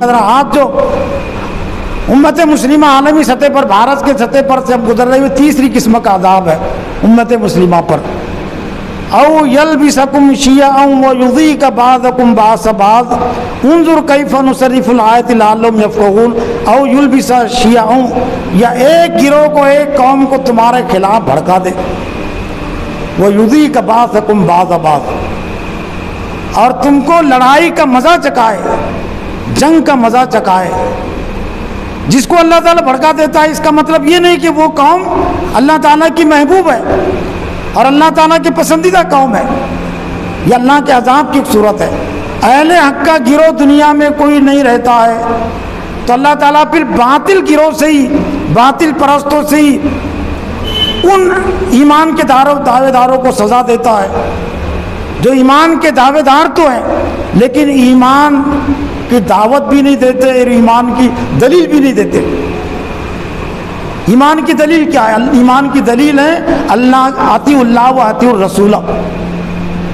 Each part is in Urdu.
آج جو امت مسلمہ عالمی سطح پر، بھارت کے سطح پر سے ہم گزر رہے ہوئے تیسری قسم کا عذاب ہے امت مسلمہ پر. او یلبسکم شیعا ویذیق بعضکم بعض بعض انظر کیف نصرف الآیات لعلہم یفقہون. او یلبس شیعا، یا ایک گروہ کو، ایک قوم کو تمہارے خلاف بھڑکا دے. ویذیق بعضکم بعض بعض، اور تم کو لڑائی کا مزہ چکھائے، جنگ کا مزہ چکھائے. جس کو اللہ تعالیٰ بھڑکا دیتا ہے اس کا مطلب یہ نہیں کہ وہ قوم اللہ تعالیٰ کی محبوب ہے اور اللہ تعالیٰ کی پسندیدہ قوم ہے. یہ اللہ کے عذاب کی ایک صورت ہے. اہل حق کا گروہ دنیا میں کوئی نہیں رہتا ہے تو اللہ تعالیٰ پھر باطل گروہ سے ہی، باطل پرستوں سے ہی ان ایمان کے دعوے داروں کو سزا دیتا ہے جو ایمان کے دعوے دار تو ہیں لیکن ایمان کی دعوت بھی نہیں دیتے اور ایمان کی دلیل بھی نہیں دیتے. ایمان کی دلیل کیا ہے؟ ایمان کی دلیل ہے اللہ، اطیع اللہ و اطیع الرسول.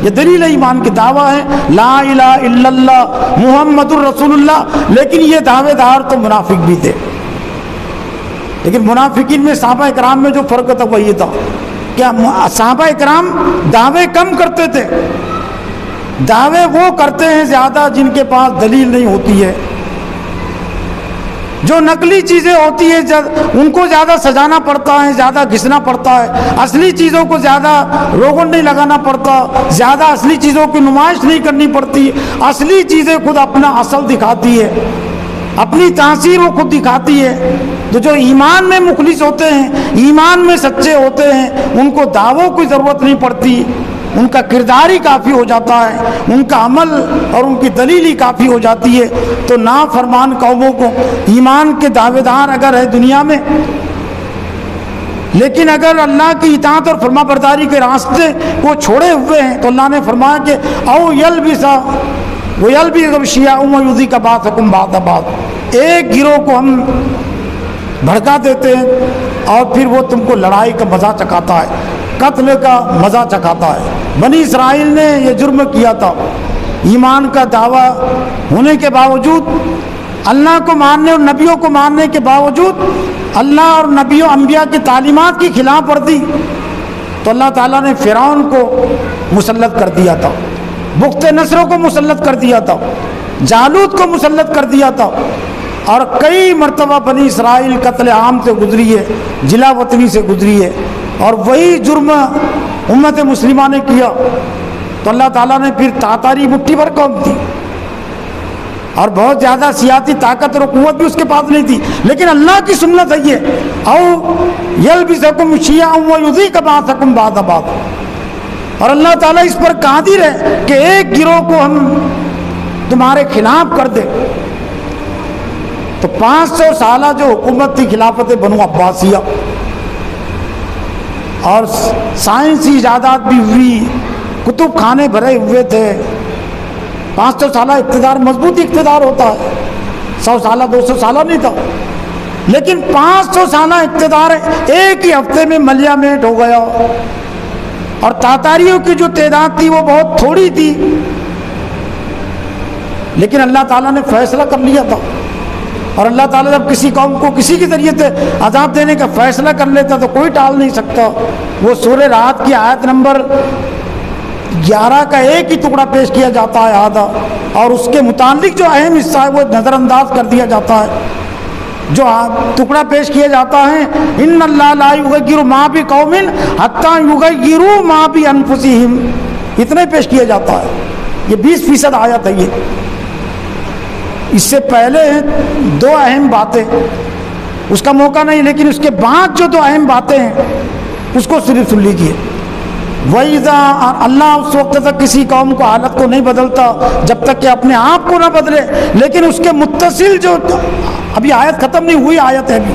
یہ دلیل ہے ایمان کی. دعویٰ ہے لا الہ الا اللہ محمد الرسول اللہ، لیکن یہ دعوے دار تو منافق بھی تھے. لیکن منافقین میں صحابہ کرام میں جو فرق تھا وہ یہ تھا کہ صحابہ کرام دعوے کم کرتے تھے. دعوے وہ کرتے ہیں زیادہ جن کے پاس دلیل نہیں ہوتی ہے. جو نقلی چیزیں ہوتی ہیں ان کو زیادہ سجانا پڑتا ہے، زیادہ گھسنا پڑتا ہے. اصلی چیزوں کو زیادہ روغن نہیں لگانا پڑتا، زیادہ اصلی چیزوں کی نمائش نہیں کرنی پڑتی. اصلی چیزیں خود اپنا اصل دکھاتی ہے، اپنی تاثیر وہ خود دکھاتی ہے. تو جو ایمان میں مخلص ہوتے ہیں، ایمان میں سچے ہوتے ہیں، ان کو دعووں کی ضرورت نہیں پڑتی. ان کا کردار ہی کافی ہو جاتا ہے، ان کا عمل اور ان کی دلیل ہی کافی ہو جاتی ہے. تو نافرمان قوموں کو ایمان کے دعوے دار اگر ہے دنیا میں، لیکن اگر اللہ کی اطاعت اور فرما برداری کے راستے کو چھوڑے ہوئے ہیں تو اللہ نے فرمایا کہ او یلبسا ویلبس شیعا ویذیق بعضکم بعض بعض، ایک گروہ کو ہم بھڑکا دیتے ہیں اور پھر وہ تم کو لڑائی کا مزہ چکھاتا ہے، قتل کا مزہ چکھاتا ہے. بنی اسرائیل نے یہ جرم کیا تھا. ایمان کا دعویٰ ہونے کے باوجود، اللہ کو ماننے اور نبیوں کو ماننے کے باوجود اللہ اور نبیوں انبیاء کی تعلیمات کی خلاف ورزی، تو اللہ تعالیٰ نے فرعون کو مسلط کر دیا تھا، بخت نصر کو مسلط کر دیا تھا، جالوت کو مسلط کر دیا تھا. اور کئی مرتبہ بنی اسرائیل قتل عام سے گزری ہے، جلا وطنی سے گزری ہے. اور وہی جرم امت مسلمہ نے کیا تو اللہ تعالیٰ نے پھر تاتاری مٹھی بھر قوم تھی اور بہت زیادہ سیاسی طاقت اور قوت بھی اس کے پاس نہیں تھی، لیکن اللہ کی سنت ہے یہ او یلبسکم شیعا ویذیق بعضکم بعض بعض. اور اللہ تعالیٰ اس پر قادر ہے کہ ایک گروہ کو ہم تمہارے خلاف کر دے. تو 500 سالہ جو حکومت تھی خلافت بنو عباسیہ، اور سائنسی ایجادات بھی ہوئی، کتب خانے بھرے ہوئے تھے. 500 سالہ اقتدار مضبوط اقتدار ہوتا ہے، 100 سالہ 200 سالہ نہیں تھا. لیکن 500 سالہ اقتدار ایک ہی ہفتے میں ملیا میٹ ہو گیا. اور تاتاریوں کی جو تعداد تھی وہ بہت تھوڑی تھی، لیکن اللہ تعالیٰ نے فیصلہ کر لیا تھا. اور اللہ تعالیٰ جب کسی قوم کو کسی کے ذریعے سے عذاب دینے کا فیصلہ کر لیتا تو کوئی ٹال نہیں سکتا. وہ سورہ رعد کی آیت نمبر 11 کا ایک ہی ٹکڑا پیش کیا جاتا ہے آدھا، اور اس کے متعلق جو اہم حصہ ہے وہ نظر انداز کر دیا جاتا ہے. جو ٹکڑا پیش کیا جاتا ہے ان اللہ لا یغیر ما بقوم حتی یغیروا ما بانفسہم، اتنا ہی پیش کیا جاتا ہے. یہ 20% آیت ہے. یہ اس سے پہلے 2 اہم باتیں، اس کا موقع نہیں، لیکن اس کے بعد جو 2 اہم باتیں ہیں اس کو صرف سن لیجیے. وَإِذَا، اللہ اس وقت تک کسی قوم کو حالت کو نہیں بدلتا جب تک کہ اپنے آپ کو نہ بدلے. لیکن اس کے متصل جو ابھی آیت ختم نہیں ہوئی آیت ہے ابھی،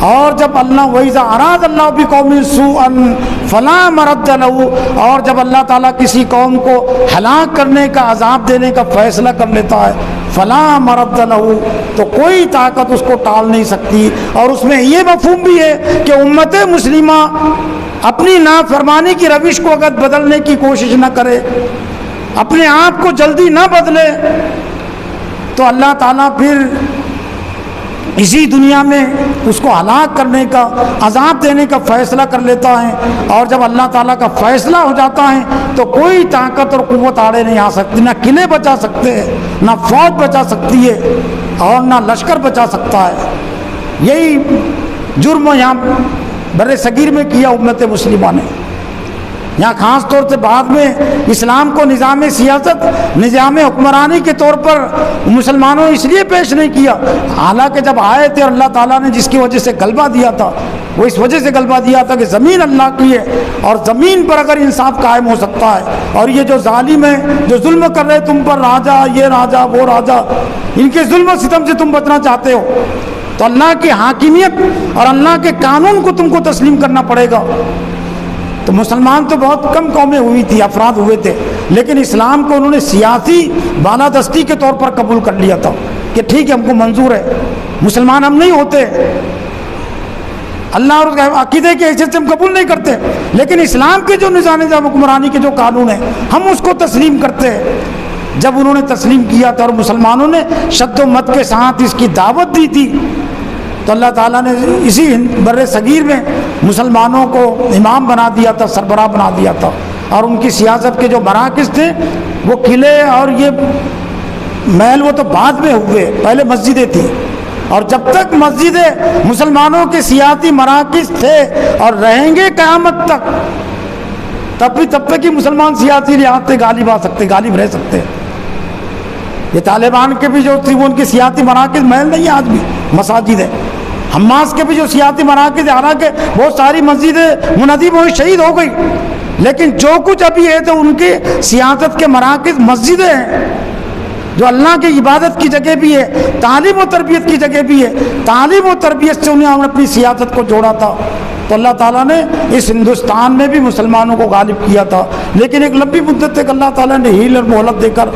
اور جب اللہ وَإِذَا أَرَادَ اللَّهُ بِقَوْمٍ سُوءًا فَلَا مَرَدَّ لَهُ، اور جب اللہ تعالیٰ کسی قوم کو ہلاک کرنے کا، عذاب دینے کا فیصلہ کر لیتا ہے، فَلَا مَرَدَّ لَهُ، تو کوئی طاقت اس کو ٹال نہیں سکتی. اور اس میں یہ مفہوم بھی ہے کہ امت مسلمہ اپنی نافرمانی کی روش کو اگر بدلنے کی کوشش نہ کرے، اپنے آپ کو جلدی نہ بدلے، تو اللہ تعالیٰ پھر اسی دنیا میں اس کو ہلاک کرنے کا، عذاب دینے کا فیصلہ کر لیتا ہے، اور جب اللہ تعالیٰ کا فیصلہ ہو جاتا ہے تو کوئی طاقت اور قوت آڑے نہیں آ سکتی، نہ قلعے بچا سکتے ہیں، نہ فوج بچا سکتی ہے، اور نہ لشکر بچا سکتا ہے۔ یہی جرم یہاں بر صغیر میں کیا امت مسلمہ نے۔ یہاں خاص طور سے بعد میں اسلام کو نظام سیاست، نظام حکمرانی کے طور پر مسلمانوں نے اس لیے پیش نہیں کیا، حالانکہ جب آئے تھے اور اللہ تعالیٰ نے جس کی وجہ سے غلبہ دیا تھا وہ اس وجہ سے غلبہ دیا تھا کہ زمین اللہ کی ہے، اور زمین پر اگر انصاف قائم ہو سکتا ہے، اور یہ جو ظالم ہیں جو ظلم کر رہے تم پر، راجا یہ راجا وہ راجا، ان کے ظلم و ستم سے تم بچنا چاہتے ہو تو اللہ کی حاکمیت اور اللہ کے قانون کو تم کو تسلیم کرنا پڑے گا۔ تو مسلمان تو بہت کم قومیں ہوئی تھی، افراد ہوئے تھے، لیکن اسلام کو انہوں نے سیاسی بالادستی کے طور پر قبول کر لیا تھا کہ ٹھیک ہے ہم کو منظور ہے، مسلمان ہم نہیں ہوتے، اللہ اور اس کے عقیدے کی حیثیت سے ہم قبول نہیں کرتے، لیکن اسلام کے جو نظام حکمرانی کے جو قانون ہیں ہم اس کو تسلیم کرتے ہیں۔ جب انہوں نے تسلیم کیا تھا اور مسلمانوں نے شد و مت کے ساتھ اس کی دعوت دی تھی تو اللہ تعالیٰ نے اسی بر صغیر میں مسلمانوں کو امام بنا دیا تھا، سربراہ بنا دیا تھا، اور ان کی سیاست کے جو مراکز تھے وہ قلعے اور یہ محل وہ تو بعد میں ہوئے، پہلے مسجدیں تھیں، اور جب تک مسجدیں مسلمانوں کے سیاسی مراکز تھے اور رہیں گے قیامت تک، تب تک ہی مسلمان سیاسی لحاظ سے غالب آ سکتے، غالب رہ سکتے۔ یہ طالبان کے بھی جو تھی وہ ان کے سیاسی مراکز محل نہیں ہے، آج بھی مساجد ہے۔ حماس کے بھی جو سیاسی مراکز ہے، حالانکہ بہت ساری مسجدیں منہدم ہوئی، شہید ہو گئی، لیکن جو کچھ ابھی ہے تو ان کے سیاست کے مراکز مسجدیں ہیں، جو اللہ کی عبادت کی جگہ بھی ہے، تعلیم و تربیت کی جگہ بھی ہے۔ تعلیم و تربیت سے انہیں اپنی سیاست کو جوڑا تھا، تو اللہ تعالیٰ نے اس ہندوستان میں بھی مسلمانوں کو غالب کیا تھا، لیکن ایک لمبی مدت تک اللہ تعالیٰ نے ہیل اور مہلت دے کر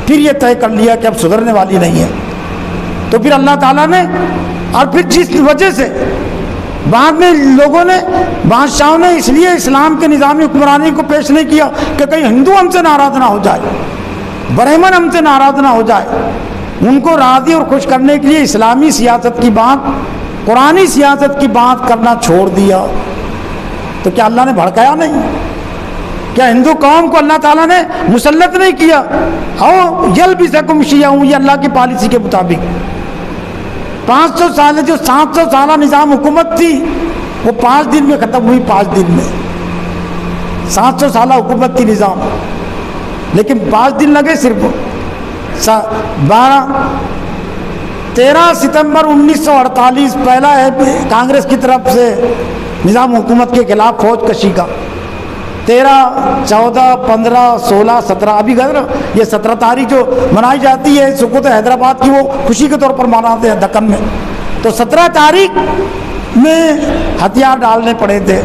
پھر یہ طے کر لیا کہ اب سدھرنے والی نہیں ہے۔ تو پھر اللہ تعالیٰ نے، اور پھر جس وجہ سے بعد میں لوگوں نے، بادشاہوں نے اس لیے اسلام کے نظامی حکمرانی کو پیش نہیں کیا کہ کہیں ہندو ہم سے ناراض نہ ہو جائے، برہمن ہم سے ناراض نہ ہو جائے، ان کو راضی اور خوش کرنے کے لیے اسلامی سیاست کی بات، قرآنی سیاست کی بات کرنا چھوڑ دیا۔ تو کیا اللہ نے بھڑکایا نہیں؟ کیا ہندو قوم کو اللہ تعالیٰ نے مسلط نہیں کیا؟ او یلبسکم شیعہ، یہ اللہ کی پالیسی کے مطابق 500 سال جو 700 سالہ نظام حکومت تھی وہ 5 دن میں ختم ہوئی، 5 دن میں 700 سالہ حکومت تھی نظام، لیکن 5 دن لگے صرف 13 ستمبر 1948 پہلا ہے کانگریس کی طرف سے نظام حکومت کے خلاف فوج کشی کا، 13 14 15 16 17 ابھی گزر یہ 17 تاریخ جو منائی جاتی ہے سقوط حیدرآباد کی، وہ خوشی کے طور پر مناتے ہیں دکن میں، تو 17 تاریخ میں ہتھیار ڈالنے پڑے تھے،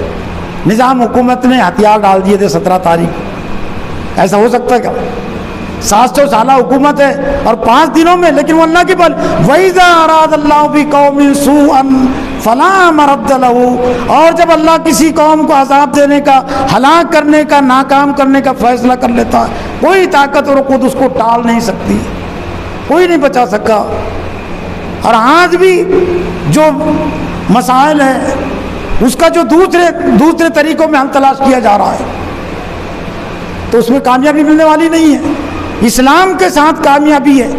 نظام حکومت نے ہتھیار ڈال دیے تھے 17 تاریخ۔ ایسا ہو سکتا ہے کیا؟ 700 سالہ حکومت ہے اور 5 دنوں میں، لیکن وہ اللہ کی بات، وَإِذَا أَرَادَ اللَّهُ بِقَوْمٍ سُوءًا فَلَا مَرَدَّ لَهُ، اور جب اللہ کسی قوم کو عذاب دینے کا، ہلاک کرنے کا، ناکام کرنے کا فیصلہ کر لیتا ہے، کوئی طاقت اور قوت اس کو ٹال نہیں سکتی، کوئی نہیں بچا سکا۔ اور آج بھی جو مسائل ہیں اس کا جو دوسرے طریقوں میں حل تلاش کیا جا رہا ہے تو اس میں کامیابی ملنے والی نہیں ہے، اسلام کے ساتھ کامیابی ہے۔